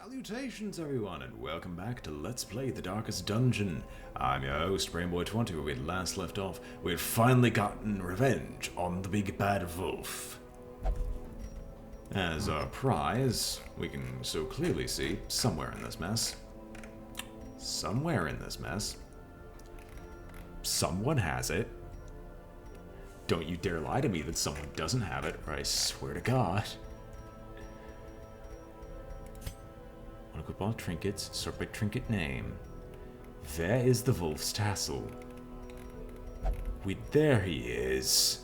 Salutations everyone, and welcome back to Let's Play The Darkest Dungeon. I'm your host, BrainBoy20. Where we had last left off, we had finally gotten revenge on the big bad wolf. As our prize, we can so clearly see, somewhere in this mess, someone has it. Don't you dare lie to me that someone doesn't have it, or I swear to God. Equip all trinkets, sort by trinket name. There is the wolf's tassel. There he is.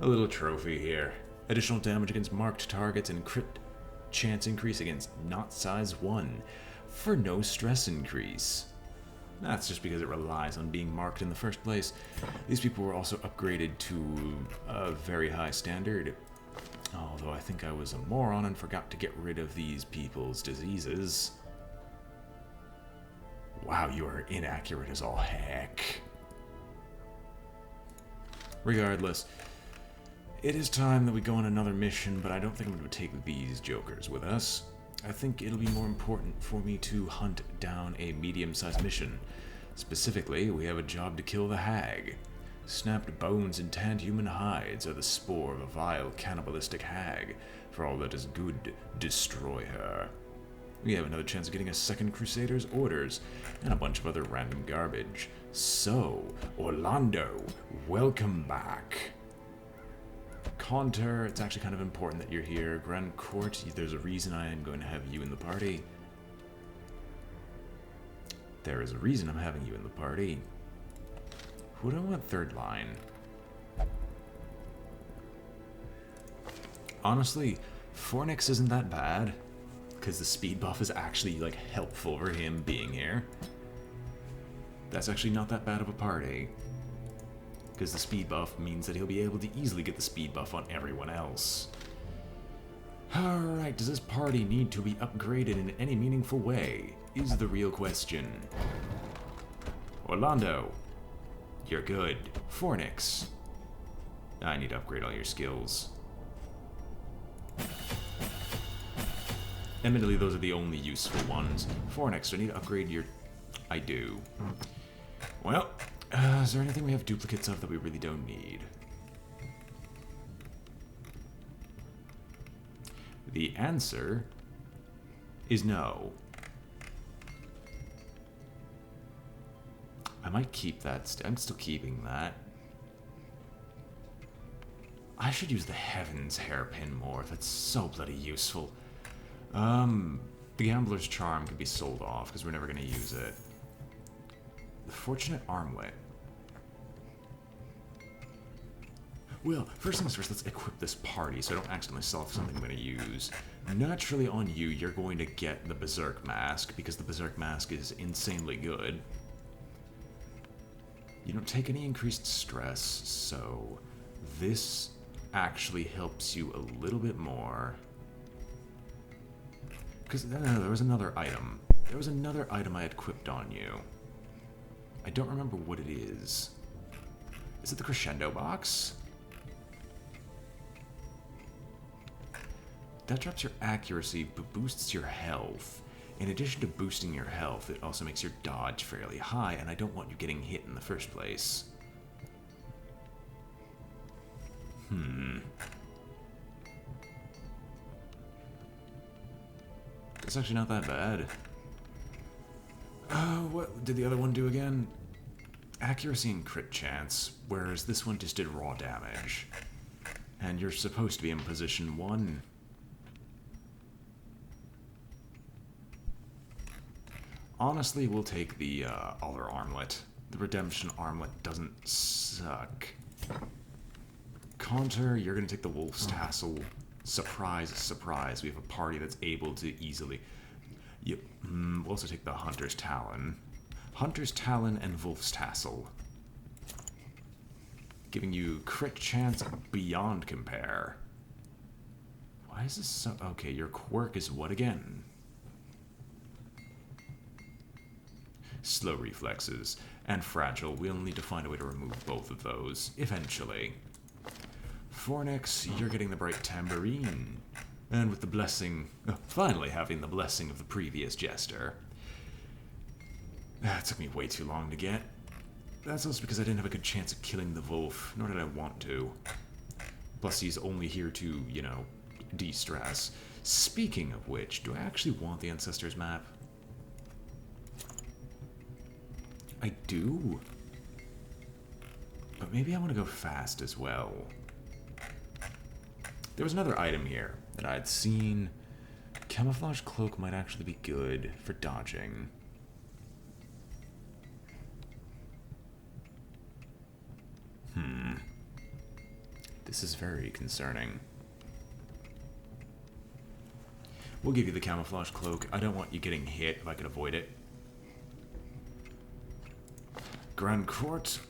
A little trophy here. Additional damage against marked targets and crit chance increase against not size 1 for no stress increase. That's just because it relies on being marked in the first place. These people were also upgraded to a very high standard. Although I think I was a moron and forgot to get rid of these people's diseases. Wow, you are inaccurate as all heck. Regardless, it is time that we go on another mission, but I don't think I'm going to take these jokers with us. I think it'll be more important for me to hunt down a medium-sized mission. Specifically, we have a job to kill the hag. Snapped bones and tanned human hides are the spore of a vile, cannibalistic hag. For all that is good, destroy her. We have another chance of getting a second Crusader's orders, and a bunch of other random garbage. So, Orlando, welcome back. Conter, it's actually kind of important that you're here. Grand Court, there's a reason I am going to have you in the party. There is a reason I'm having you in the party. Who do I want third line? Honestly, Fornix isn't that bad, because the speed buff is actually, like, helpful for him being here. That's actually not that bad of a party, because the speed buff means that he'll be able to easily get the speed buff on everyone else. Alright, does this party need to be upgraded in any meaningful way, is the real question. Orlando. You're good. Fornix. I need to upgrade all your skills. Admittedly, those are the only useful ones. Fornix, do I need to upgrade your... I do. Well, is there anything we have duplicates of that we really don't need? The answer is no. I might keep that. I'm still keeping that. I should use the Heaven's Hairpin more. That's so bloody useful. The Gambler's Charm can be sold off because we're never going to use it. The Fortunate Armlet. Well, first things first, let's equip this party so I don't accidentally sell off something I'm going to use. Naturally on you, you're going to get the Berserk Mask because the Berserk Mask is insanely good. You don't take any increased stress, so this actually helps you a little bit more. Because, no, there was another item. There was another item I had equipped on you. I don't remember what it is. Is it the Crescendo box? That drops your accuracy, but boosts your health. In addition to boosting your health, it also makes your dodge fairly high, and I don't want you getting hit in the first place. It's actually not that bad. What did the other one do again? Accuracy and crit chance, whereas this one just did raw damage. And you're supposed to be in position 1. Honestly, we'll take the other armlet. The Redemption Armlet doesn't suck. Conter, you're going to take the Wolf's Tassel. Surprise, surprise. We have a party that's able to easily... Yep. We'll also take the Hunter's Talon. Hunter's Talon and Wolf's Tassel. Giving you crit chance beyond compare. Why is this so... Okay, your quirk is what again? Slow reflexes, and fragile. We'll need to find a way to remove both of those, eventually. Fornix, you're getting the Bright Tambourine. And with the blessing, finally having the blessing of the previous jester. That took me way too long to get. That's also because I didn't have a good chance of killing the wolf, nor did I want to. Plus, he's only here to, you know, de-stress. Speaking of which, do I actually want the Ancestors map? I do. But maybe I want to go fast as well. There was another item here that I had seen. Camouflage cloak might actually be good for dodging. This is very concerning. We'll give you the camouflage cloak. I don't want you getting hit if I can avoid it. Grand Court.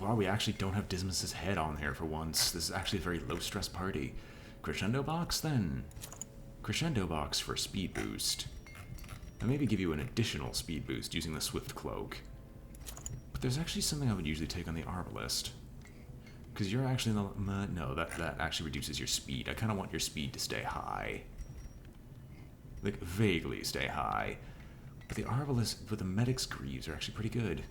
Wow, we actually don't have Dismas's head on here for once. This is actually a very low-stress party. Crescendo box, then. Crescendo box for speed boost. I'll maybe give you an additional speed boost using the Swift Cloak. But there's actually something I would usually take on the Arbalist. Because you're actually in the... no, that actually reduces your speed. I kind of want your speed to stay high. Like, vaguely stay high. But the Arbalist with the Medic's Greaves are actually pretty good.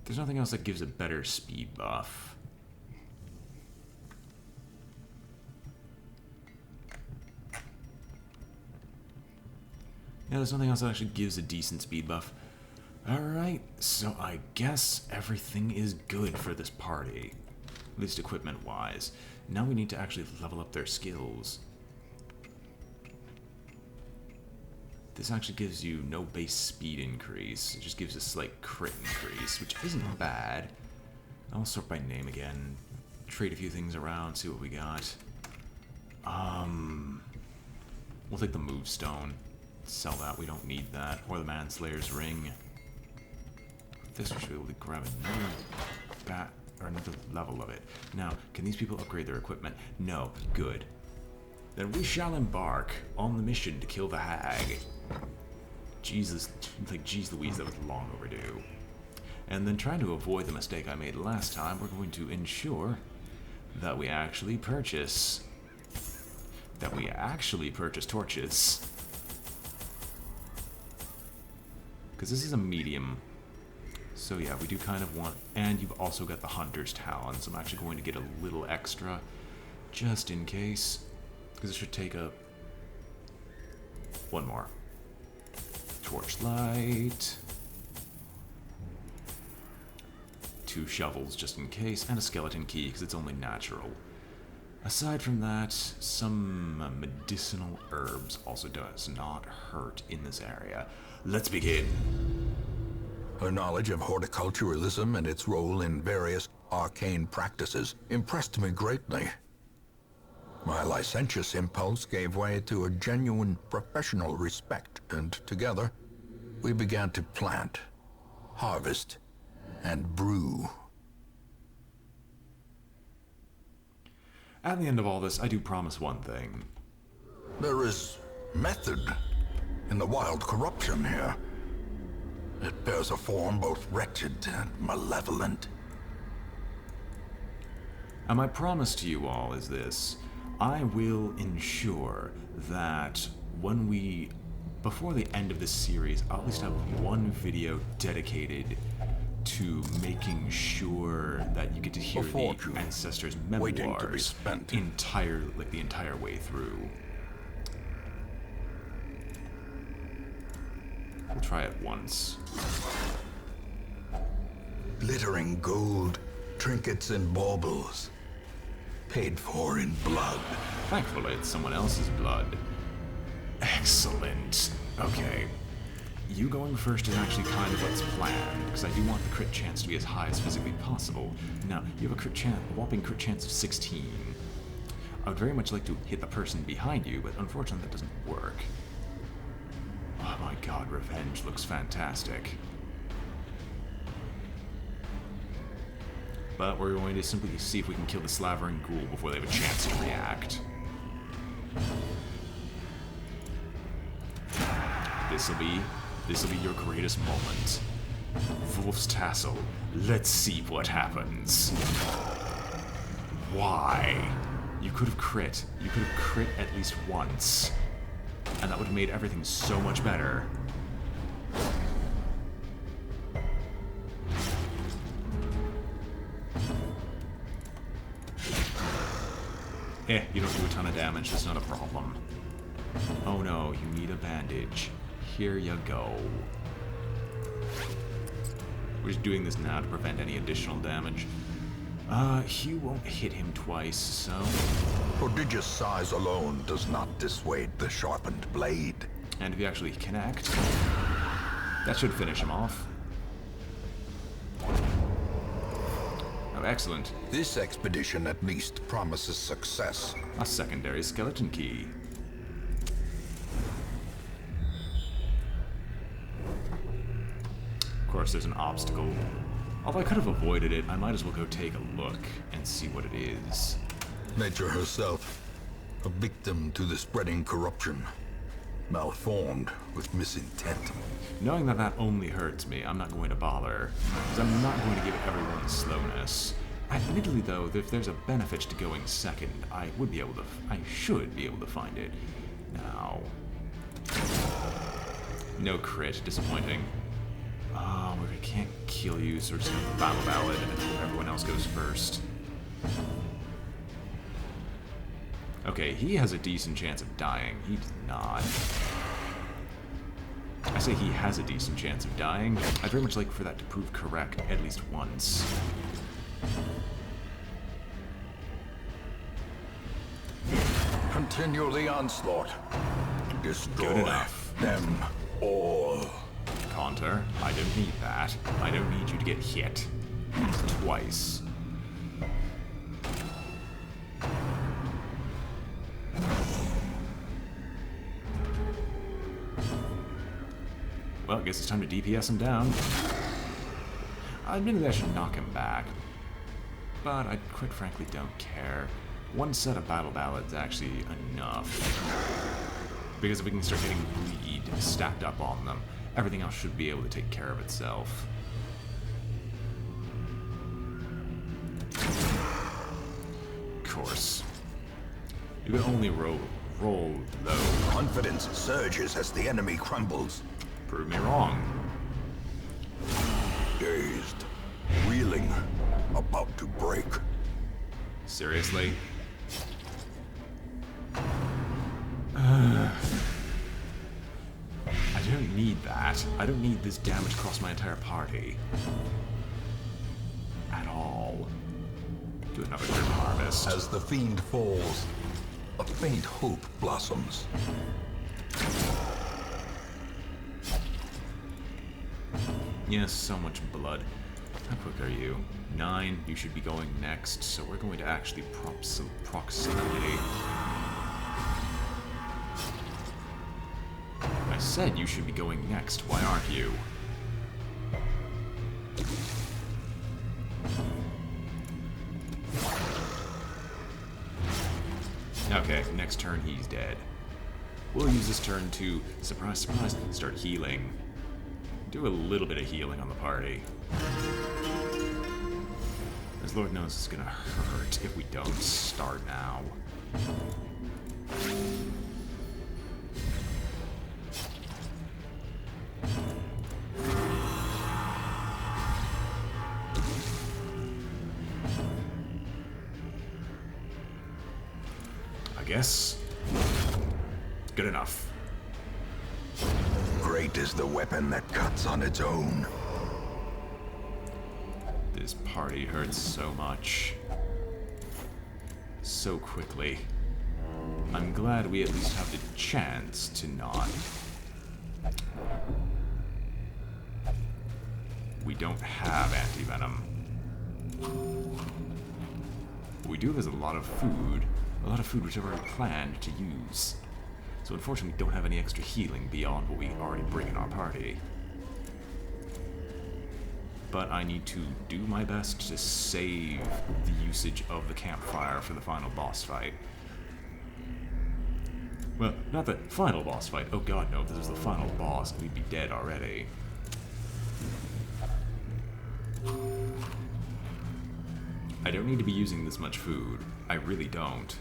There's nothing else that gives a better speed buff. Yeah, there's nothing else that actually gives a decent speed buff. Alright, so I guess everything is good for this party. At least equipment-wise. Now we need to actually level up their skills. This actually gives you no base speed increase. It just gives a slight crit increase, which isn't bad. I'll sort by name again. Trade a few things around, see what we got. We'll take the Move Stone. Sell that, we don't need that. Or the Manslayer's Ring. This we should be able to grab another level of it. Now, can these people upgrade their equipment? No. Good. Then we shall embark on the mission to kill the hag. Jesus, like, geez Louise, that was long overdue. And then trying to avoid the mistake I made last time, we're going to ensure that we actually purchase torches. Because this is a medium. So yeah, we do kind of want... And you've also got the Hunter's Talons. I'm actually going to get a little extra, just in case. Because it should take up... one more. Torchlight. 2 shovels, just in case. And a skeleton key, because it's only natural. Aside from that, some medicinal herbs also does not hurt in this area. Let's begin. Her knowledge of horticulturalism and its role in various arcane practices impressed me greatly. My licentious impulse gave way to a genuine professional respect, and together, we began to plant, harvest, and brew. At the end of all this, I do promise one thing. There is method in the wild corruption here. It bears a form both wretched and malevolent. And my promise to you all is this. I will ensure that when we... before the end of this series, I'll at least have one video dedicated to making sure that you get to hear the Ancestors' memoirs the entire way through. We'll try it once. Glittering gold, trinkets and baubles, paid for in blood. Thankfully, it's someone else's blood. Excellent. Okay. You going first is actually kind of what's planned, because I do want the crit chance to be as high as physically possible. Now, you have a whopping crit chance of 16. I would very much like to hit the person behind you, but unfortunately that doesn't work. Oh my god, Revenge looks fantastic. But we're going to simply see if we can kill the Slavering Ghoul before they have a chance to react. This'll be your greatest moment. Wolf's Tassel. Let's see what happens. Why? You could have crit. You could have crit at least once. And that would have made everything so much better. You don't do a ton of damage. That's not a problem. Oh no, you need a bandage. Here you go. We're just doing this now to prevent any additional damage. He won't hit him twice, so... Prodigious size alone does not dissuade the sharpened blade. And if you actually connect, that should finish him off. Oh, excellent. This expedition at least promises success. A secondary skeleton key. Of course, there's an obstacle. Although I could have avoided it, I might as well go take a look and see what it is. Nature herself, a victim to the spreading corruption. Malformed with misintent. Knowing that that only hurts me, I'm not going to bother, because I'm not going to give everyone slowness. Admittedly, though, if there's a benefit to going second, I should be able to find it. Now... No crit, disappointing. Oh, we can't kill you, so we're just gonna battle ballad and hope everyone else goes first. Okay, he has a decent chance of dying. He does not. I say he has a decent chance of dying. I'd very much like for that to prove correct at least once. Continue the onslaught. Destroy Good enough. them all. Counter, I don't need that. I don't need you to get hit. Twice. Well, I guess it's time to DPS him down. Admittedly, I should knock him back. But I quite frankly don't care. One set of battle ballads actually enough. Because if we can start getting bleed stacked up on them, everything else should be able to take care of itself. Of course. You can only roll though. Confidence surges as the enemy crumbles. Prove me wrong. Dazed, reeling, about to break. Seriously? I don't need that. I don't need this damage across my entire party. At all. Do another Grim Harvest. As the fiend falls, a faint hope blossoms. Yes, so much blood. How quick are you? 9, you should be going next, so we're going to actually proximity. I said you should be going next, why aren't you? Okay, next turn he's dead. We'll use this turn to, surprise, surprise, start healing. Do a little bit of healing on the party. As Lord knows it's gonna hurt if we don't start now. I guess. Good enough. Great is the weapon that cuts on its own. This party hurts so much. So quickly. I'm glad we at least have the chance to not. We don't have anti-venom. What we do have is a lot of food which I've already planned to use. So unfortunately we don't have any extra healing beyond what we already bring in our party. But I need to do my best to save the usage of the campfire for the final boss fight. Well, not the final boss fight. Oh god, no, if this was the final boss, we'd be dead already. I I don't need to be using this much food. I really don't.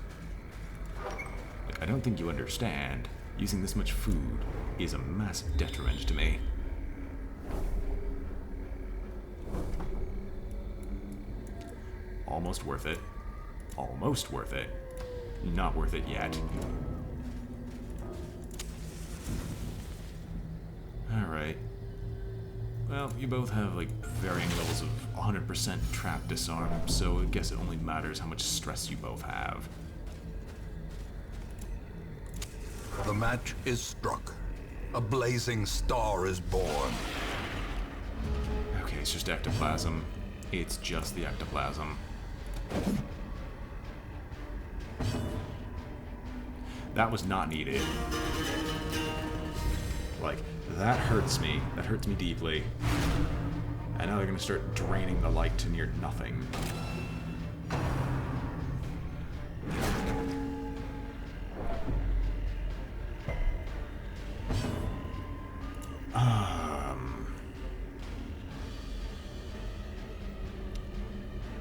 Like, I don't think you understand. Using this much food is a massive detriment to me. Almost worth it. Almost worth it. Not worth it yet. Alright. Well, you both have, like, varying levels of 100% trap disarm, so I guess it only matters how much stress you both have. The match is struck. A blazing star is born. Okay, it's just ectoplasm. It's just the ectoplasm. That was not needed. Like, that hurts me. That hurts me deeply. And now they're gonna start draining the light to near nothing.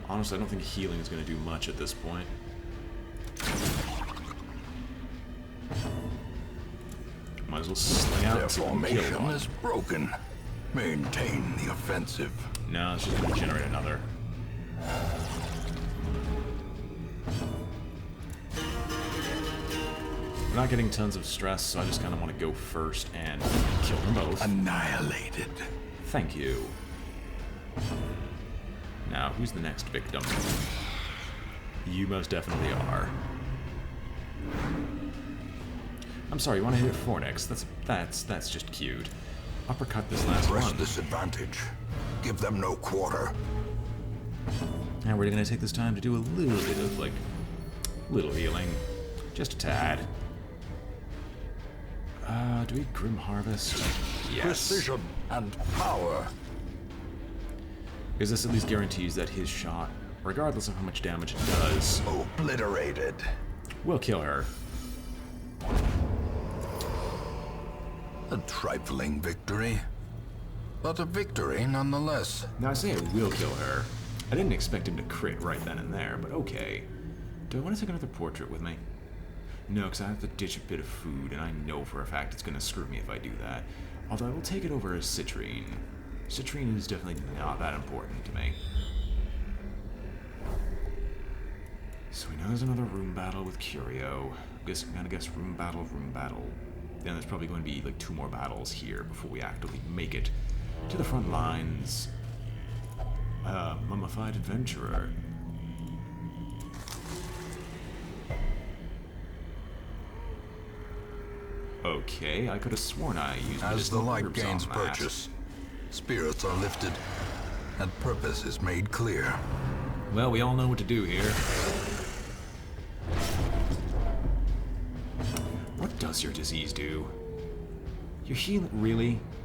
Honestly, I don't think healing is gonna do much at this point. Might as well sling out Their and see if we can kill formation one. is broken. Maintain the offensive. No, it's just gonna generate another. We're not getting tons of stress, so I just kind of want to go first and kill them both. Annihilated. Thank you. Now, who's the next victim? You most definitely are. I'm sorry, you want to hit Fornix? That's just cute. Uppercut this last Press one. disadvantage. Give them no quarter. And we're gonna take this time to do a little bit of, like, little healing. Just a tad. Do we Grim Harvest? Yes. Precision and power. Because this at least guarantees that his shot, regardless of how much damage it does, Obliterated. will kill her. A trifling victory. But a victory nonetheless. Now I say it will kill her. I didn't expect him to crit right then and there, but okay. Do I want to take another portrait with me? No, because I have to ditch a bit of food, and I know for a fact it's going to screw me if I do that. Although I will take it over as citrine. Citrine is definitely not that important to me. So we know there's another room battle with Curio. I'm gonna guess room battle. Then there's probably going to be like 2 more battles here before we actively make it to the front lines. Mummified Adventurer. Okay, I could have sworn I used As the medicinal light herbs gains on that. purchase, spirits are lifted, and purpose is made clear. Well, we all know what to do here. What does your disease do? Your healing...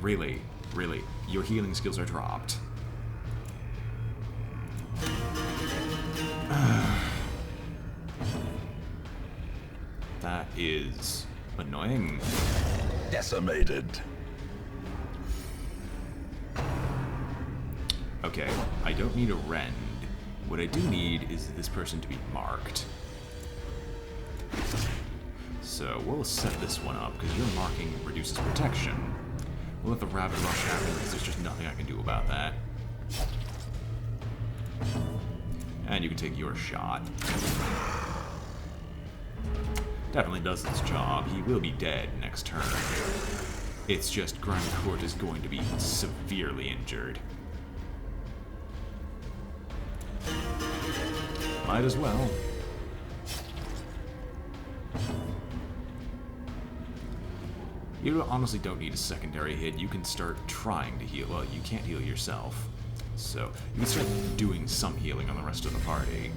Really? Your healing skills are dropped. That is annoying. Decimated. Okay, I don't need a rend. What I do need is this person to be marked. So we'll set this one up, because your marking reduces protection. We'll let the Rabbit Rush happen, because there's just nothing I can do about that. And you can take your shot. Definitely does its job. He will be dead next turn. It's just Grindcourt is going to be severely injured. Might as well. You honestly don't need a secondary hit. You can start trying to heal. Well, you can't heal yourself. So, you can start doing some healing on the rest of the party.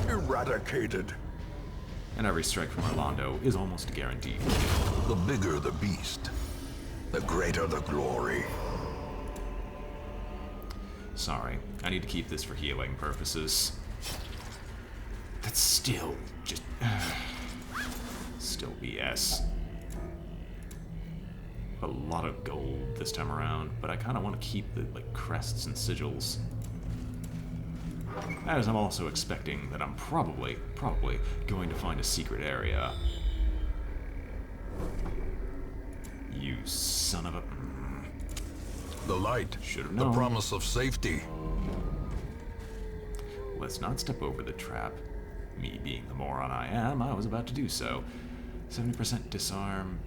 Eradicated. And every strike from Orlando is almost guaranteed. The bigger the beast, the greater the glory. Sorry, I need to keep this for healing purposes. That's still just... still BS. A lot of gold this time around, but I kind of want to keep the, like, crests and sigils. As I'm also expecting that I'm probably going to find a secret area. You son of a... The light. Should've The known. promise of safety. Let's not step over the trap. Me being the moron I am, I was about to do so. 70% disarm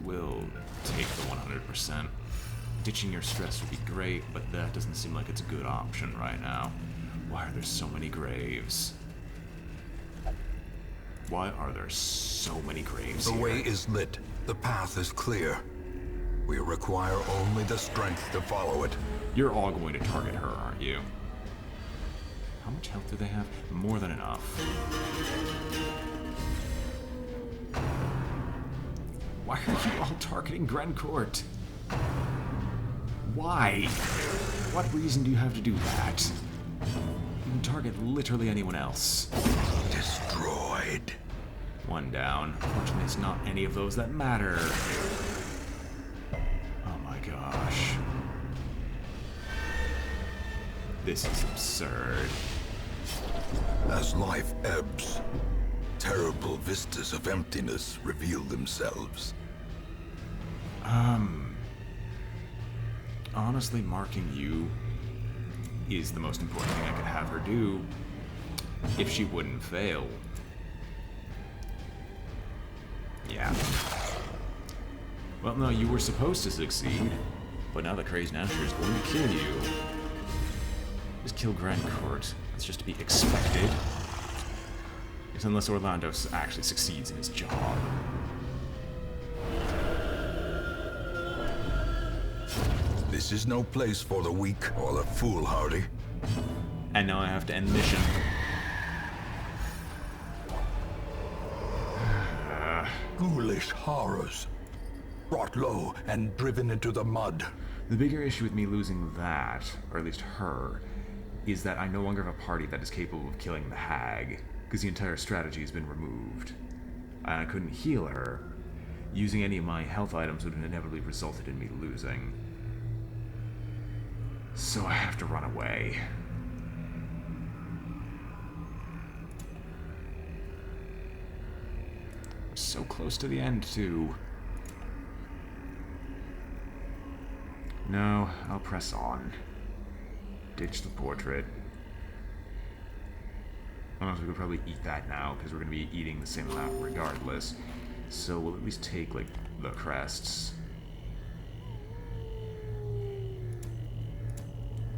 will take the 100%. Ditching your stress would be great, but that doesn't seem like it's a good option right now. Why are there so many graves? Why are there so many graves The here? way is lit. The path is clear. We require only the strength to follow it. You're all going to target her, aren't you? How much health do they have? More than enough. Why are you all targeting Grencourt? Why? What reason do you have to do that? You can target literally anyone else. Destroyed. One down. Fortunately, it's not any of those that matter. Oh my gosh. This is absurd. As life ebbs, terrible vistas of emptiness reveal themselves. Honestly, marking you is the most important thing I could have her do if she wouldn't fail. Yeah. Well, no, you were supposed to succeed, but now the Crazed Nasher is going to kill you. Just kill Grencourt. That's just to be expected. Because unless Orlando actually succeeds in his job. This is no place for the weak or the foolhardy. And now I have to end mission. Ghoulish horrors. Brought low and driven into the mud. The bigger issue with me losing that, or at least her, is that I no longer have a party that is capable of killing the hag, because the entire strategy has been removed. And I couldn't heal her. Using any of my health items would have inevitably resulted in me losing. So I have to run away. We're so close to the end, too. No, I'll press on. Ditch the portrait. Honestly, we could probably eat that now, because we're going to be eating the same amount regardless. So we'll at least take, like, the crests.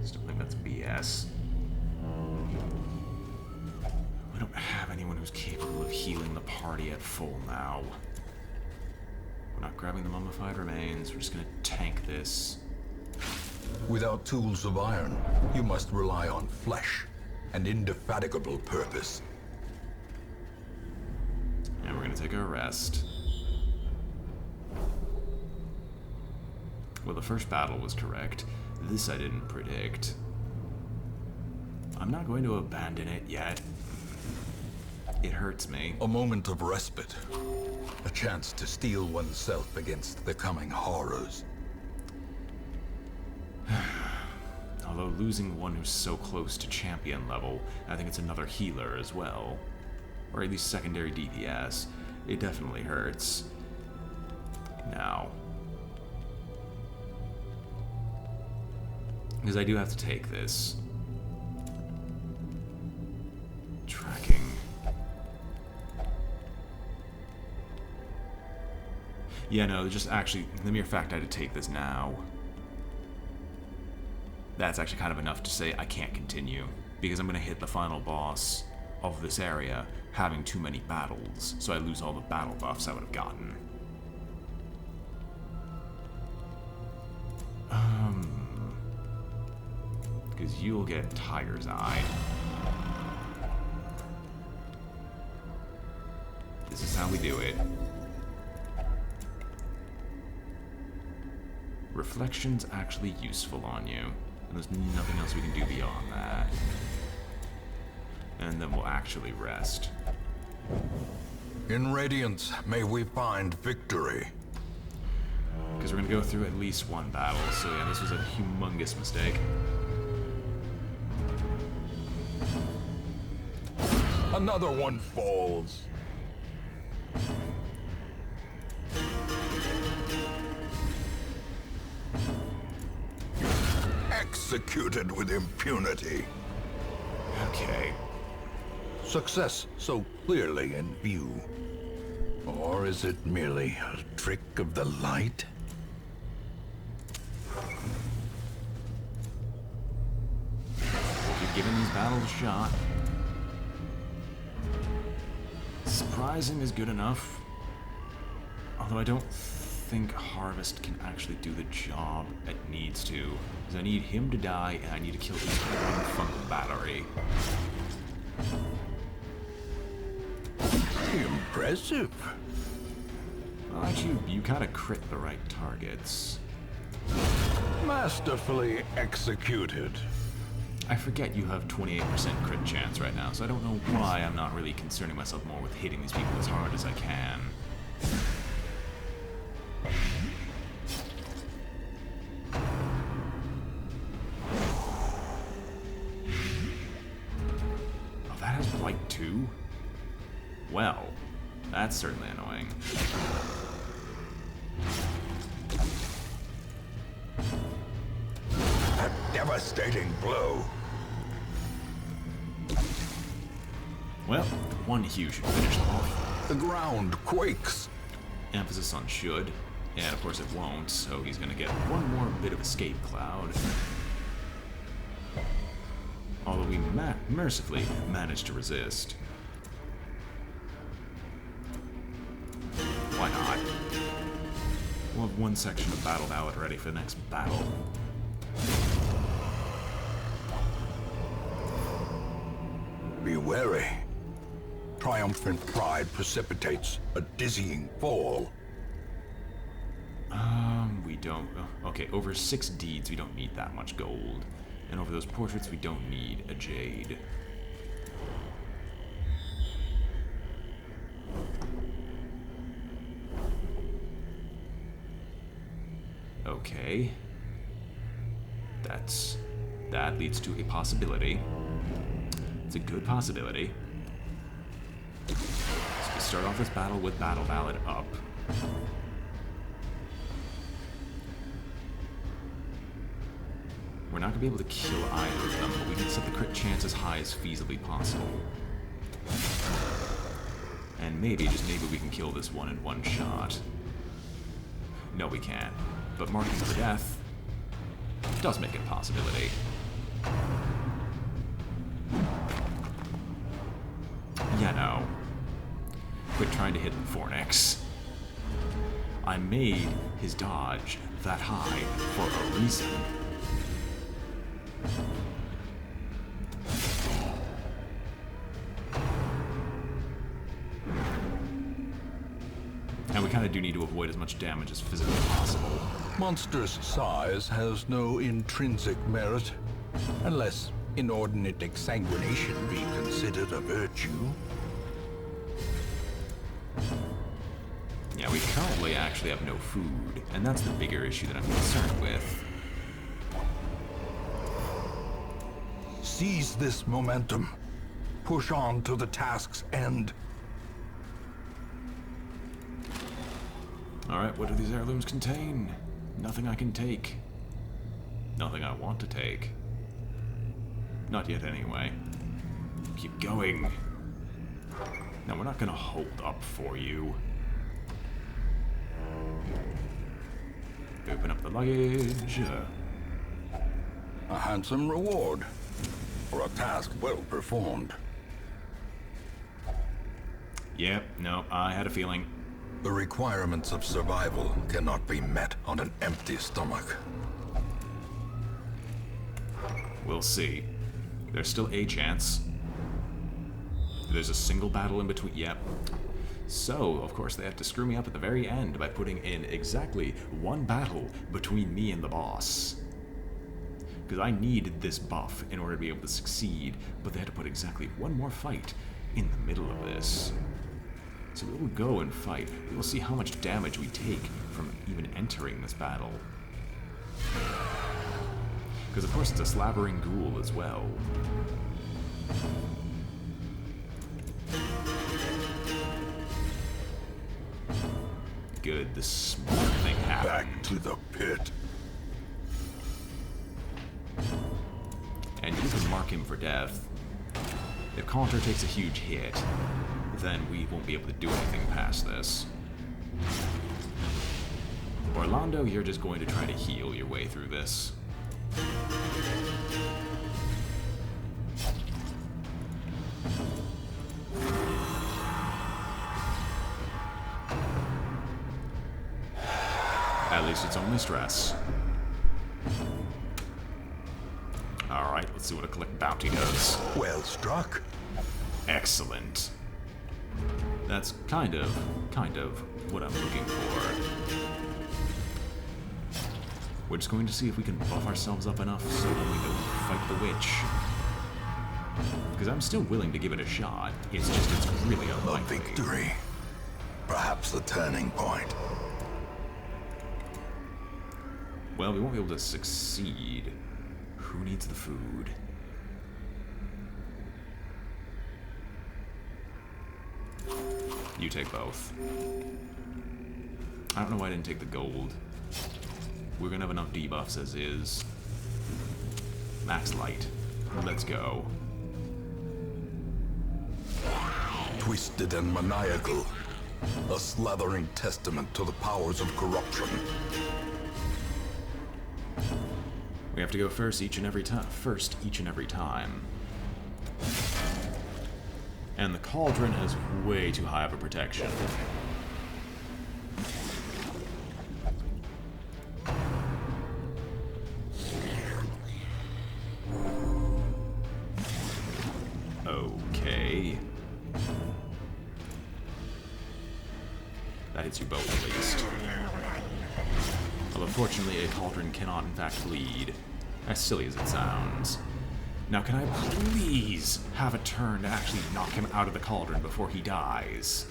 Still think that's BS. We don't have anyone who's capable of healing the party at full now. We're not grabbing the mummified remains, we're just going to tank this. Without tools of iron, you must rely on flesh and indefatigable purpose. And we're going to take a rest. Well, the first battle was correct. This I didn't predict. I'm not going to abandon it yet. It hurts me. A moment of respite. A chance to steel oneself against the coming horrors. Although losing one who's so close to champion level, I think it's another healer as well. Or at least secondary DPS. It definitely hurts. Now. Because I do have to take this. Tracking. Yeah, no, just actually, the mere fact I had to take this now. That's actually kind of enough to say I can't continue. Because I'm going to hit the final boss of this area having too many battles. So I lose all the battle buffs I would have gotten. Because you'll get Tiger's Eye. This is how we do it. Reflection's actually useful on you. And there's nothing else we can do beyond that. And then we'll actually rest. In Radiance, may we find victory. Because we're going to go through at least one battle. So yeah, this was a humongous mistake. Another one falls. Executed with impunity. Okay. Success so clearly in view. Or is it merely a trick of the light? Keep giving these battles a shot. Surprising is good enough. Although I don't think Harvest can actually do the job it needs to. Because I need him to die, and I need to kill each one from the battery. Impressive. Well, actually, you kind of crit the right targets. Masterfully executed. I forget you have 28% crit chance right now, so I don't know why I'm not really concerning myself more with hitting these people as hard as I can. Oh, that has Blight too? Well, that's certainly annoying. A devastating blow. Well, one hue should finish them off. The ground quakes. Emphasis on should, and of course it won't, so he's gonna get one more bit of escape cloud. Although we mercifully managed to resist. Why not? We'll have one section of Battle Ballad ready for the next battle. Be wary. Triumphant pride precipitates a dizzying fall. We don't... Okay, over 6 deeds, we don't need that much gold. And over those portraits, we don't need a jade. Okay. That leads to a possibility. It's a good possibility. So we start off this battle with Battle Ballad up. We're not going to be able to kill either of them, but we can set the crit chance as high as feasibly possible. And maybe, just maybe, we can kill this one in one shot. No, we can't. But marking for death does make it a possibility. Yeah, no. Quit trying to hit Fornix. I made his dodge that high for a reason. And we kind of do need to avoid as much damage as physically possible. Monstrous size has no intrinsic merit, unless inordinate exsanguination be considered a virtue. Yeah, we currently actually have no food, and that's the bigger issue that I'm concerned with. Seize this momentum. Push on to the task's end. Alright, what do these heirlooms contain? Nothing I can take. Nothing I want to take. Not yet, anyway. Keep going. Now, we're not gonna hold up for you. Open up the luggage. A handsome reward for a task well performed. Yep, no, I had a feeling. The requirements of survival cannot be met on an empty stomach. We'll see. There's still a chance. There's a single battle in between. Yep. So, of course, they have to screw me up at the very end by putting in exactly one battle between me and the boss. Because I needed this buff in order to be able to succeed, but they had to put exactly one more fight in the middle of this. So we will go and fight. We will see how much damage we take from even entering this battle. Because of course it's a slavering ghoul as well. good, the smart thing happened. Back to the pit. And you can mark him for death. If Coulter takes a huge hit, then we won't be able to do anything past this. Orlando, you're just going to try to heal your way through this. At least it's only stress. Alright, let's see what a collect bounty does. Well struck. Excellent. That's kind of what I'm looking for. We're just going to see if we can buff ourselves up enough so when we go fight the witch. Because I'm still willing to give it a shot. It's just, it's really A unlikely. victory. Perhaps the turning point. Well, we won't be able to succeed. Who needs the food? You take both. I don't know why I didn't take the gold. We're gonna have enough debuffs as is. Max light. Let's go. Twisted and maniacal. A slathering testament to the powers of corruption. We have to go first each and every time. And the cauldron has way too high of a protection. Okay. That hits you both at least. Although fortunately a cauldron cannot in fact bleed. As silly as it sounds. Now can I please have a turn to actually knock him out of the cauldron before he dies?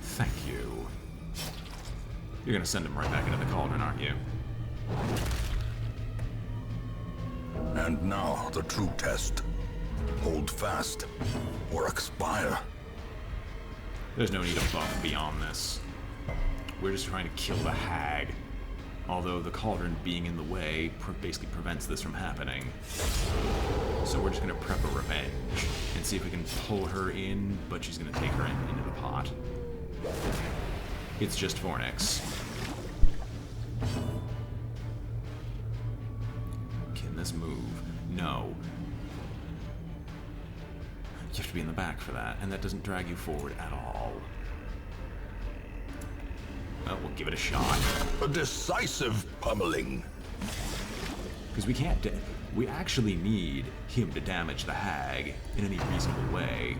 Thank you. You're gonna send him right back into the cauldron, aren't you? And now the true test. Hold fast or expire. There's no need to buff beyond this. We're just trying to kill the hag. Although the cauldron being in the way basically prevents this from happening. So we're just gonna prep a revenge and see if we can pull her in, but she's gonna take her into the pot. It's just Fornix. Can this move? No. You have to be in the back for that, and that doesn't drag you forward at all. Well, we'll give it a shot. A decisive pummeling. Because we can't... we actually need him to damage the hag in any reasonable way.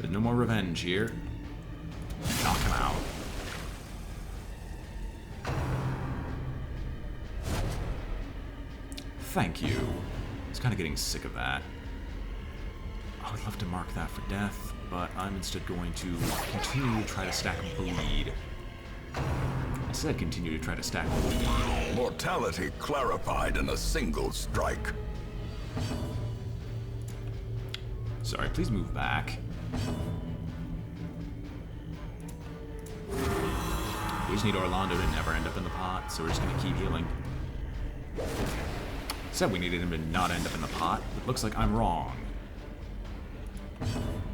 There's no more revenge here. Knock him out. Thank you. I was kind of getting sick of that. I would love to mark that for death, but I'm instead going to continue to try to stack bleed. I said continue to try to stack bleed. Mortality clarified in a single strike. Sorry, please move back. We just need Orlando to never end up in the pot, so we're just gonna keep healing. Said we needed him to not end up in the pot. It looks like I'm wrong.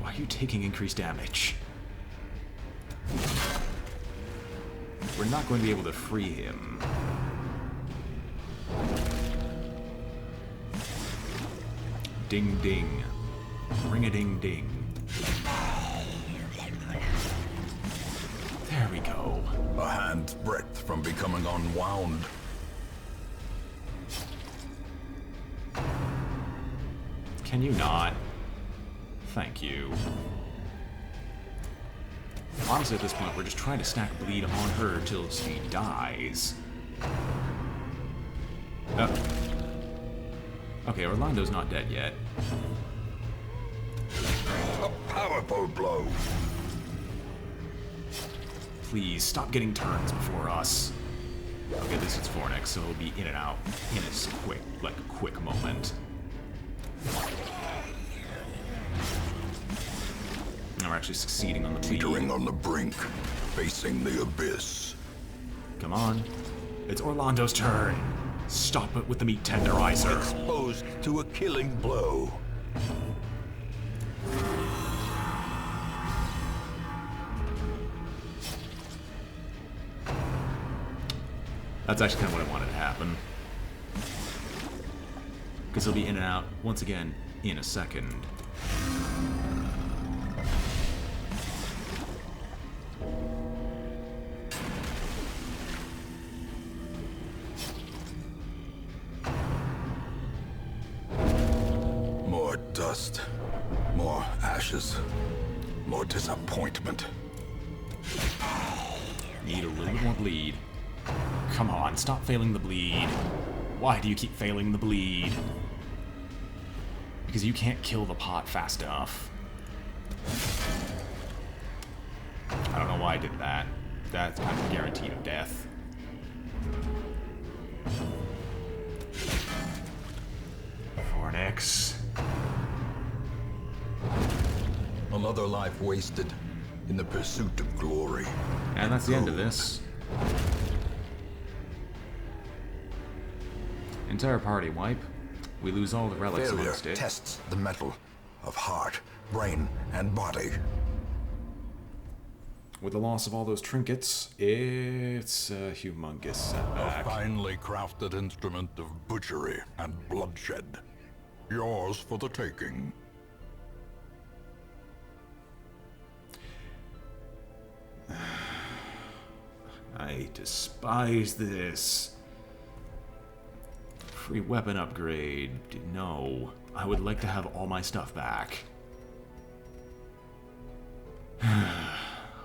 Why are you taking increased damage? We're not going to be able to free him. Ding ding. Ring-a-ding-ding. There we go. A hand's breadth from becoming unwound. Can you not? Thank you. Honestly, at this point, we're just trying to stack bleed on her till she dies. Oh. Okay, Orlando's not dead yet. A powerful blow. Please, stop getting turns before us. Okay, this is Fornix, so he'll be in and out in a quick moment. And we're actually succeeding on the bleed. Teetering on the brink, facing the abyss. Come on. It's Orlando's turn. Stop it with the meat tenderizer. Exposed to a killing blow. That's actually kind of what I wanted to happen. Because he'll be in and out, once again, in a second. More dust. More ashes. More disappointment. Need a little bit more bleed. Come on, stop failing the bleed. Why do you keep failing the bleed? Because you can't kill the pot fast enough. I don't know why I did that. That's kind of a guarantee of death. Fornix. Another life wasted in the pursuit of glory. And that's the end of this. Entire party wipe. We lose all the relics Failure amongst it. tests the mettle of heart, brain, and body. With the loss of all those trinkets, it's a humongous A setback. finely crafted instrument of butchery and bloodshed. Yours for the taking. I despise this. Free weapon upgrade. No. I would like to have all my stuff back.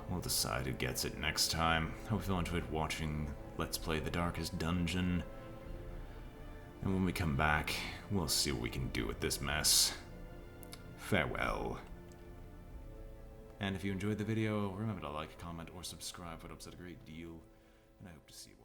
We'll decide who gets it next time. Hope you all enjoyed watching Let's Play The Darkest Dungeon. And when we come back, we'll see what we can do with this mess. Farewell. And if you enjoyed the video, remember to like, comment, or subscribe. It helps out a great deal. And I hope to see you all.